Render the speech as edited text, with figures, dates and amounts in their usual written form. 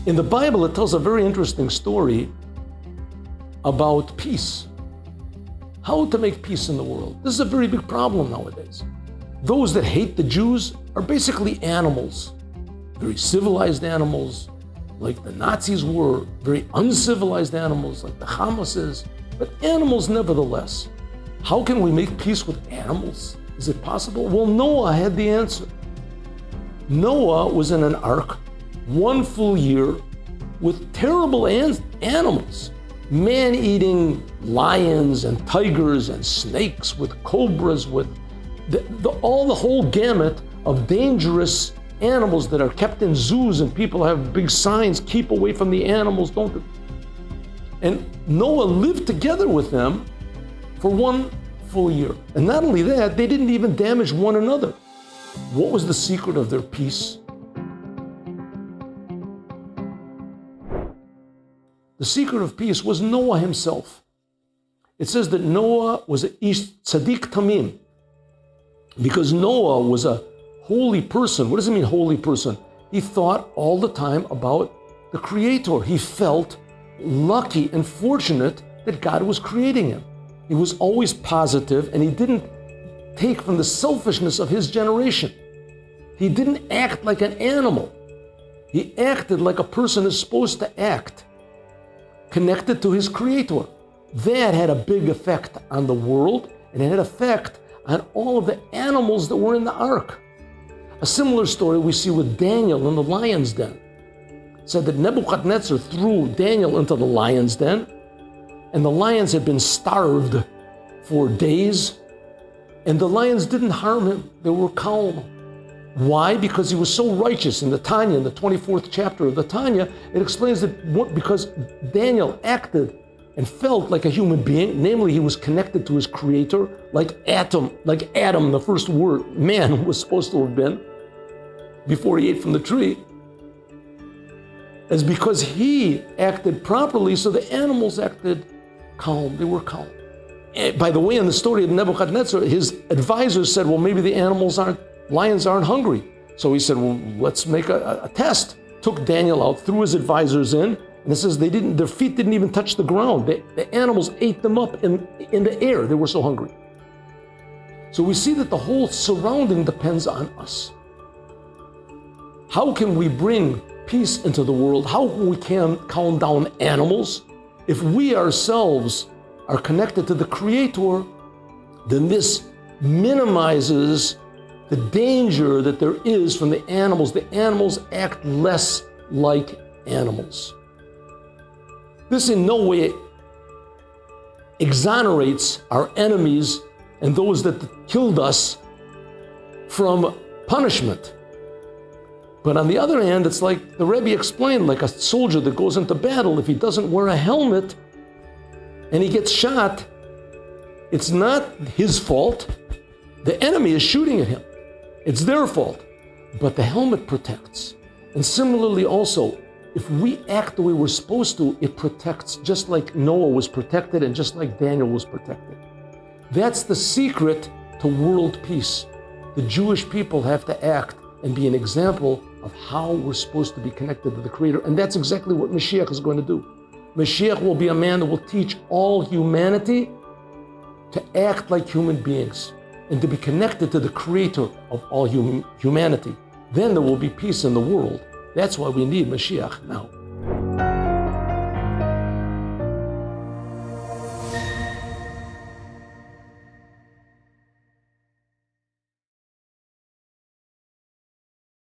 In the Bible, it tells a very interesting story about peace. How to make peace in the world. This is a very big problem nowadays. Those that hate the Jews are basically animals, very civilized animals, like the Nazis were, very uncivilized animals, like the Hamas is, but animals nevertheless. How can we make peace with animals? Is it possible? Well, Noah had the answer. Noah was in an ark 1 full year with terrible animals, man-eating lions and tigers and snakes, with cobras, with the whole gamut of dangerous animals that are kept in zoos, and people have big signs, keep away from the animals, don't. And Noah lived together with them for 1 full year. And not only that, they didn't even damage one another. What was the secret of their peace? The secret of peace was Noah himself. It says that Noah was a ish tzaddik tamim, because Noah was a holy person. What does it mean, holy person? He thought all the time about the Creator. He felt lucky and fortunate that God was creating him. He was always positive, and he didn't take from the selfishness of his generation. He didn't act like an animal. He acted like a person is supposed to act, connected to his Creator. That had a big effect on the world, and it had effect on all of the animals that were in the ark. A similar story we see with Daniel in the lion's den. It said that Nebuchadnezzar threw Daniel into the lion's den, and the lions had been starved for days, and the lions didn't harm him. They were calm. Why? Because he was so righteous. In the Tanya, in the 24th chapter of the Tanya, it explains that because Daniel acted and felt like a human being, namely he was connected to his Creator, like Adam, the first man was supposed to have been before he ate from the tree, as because he acted properly, so the animals acted calm. They were calm. And by the way, in the story of Nebuchadnezzar, his advisors said, well, maybe the lions aren't hungry. So he said, well, let's make a test. Took Daniel out, threw his advisors in, and it says their feet didn't even touch the ground. The animals ate them up in the air. They were so hungry. So we see that the whole surrounding depends on us. How can we bring peace into the world? How can we calm down animals? If we ourselves are connected to the Creator, then this minimizes the danger that there is from the animals. The animals act less like animals. This in no way exonerates our enemies and those that killed us from punishment. But on the other hand, it's like the Rebbe explained, like a soldier that goes into battle, if he doesn't wear a helmet and he gets shot, it's not his fault. The enemy is shooting at him. It's their fault. But the helmet protects. And similarly also, if we act the way we're supposed to, it protects, just like Noah was protected and just like Daniel was protected. That's the secret to world peace. The Jewish people have to act and be an example of how we're supposed to be connected to the Creator. And that's exactly what Moshiach is going to do. Moshiach will be a man that will teach all humanity to act like human beings and to be connected to the Creator of all humanity. Then there will be peace in the world. That's why we need Moshiach now.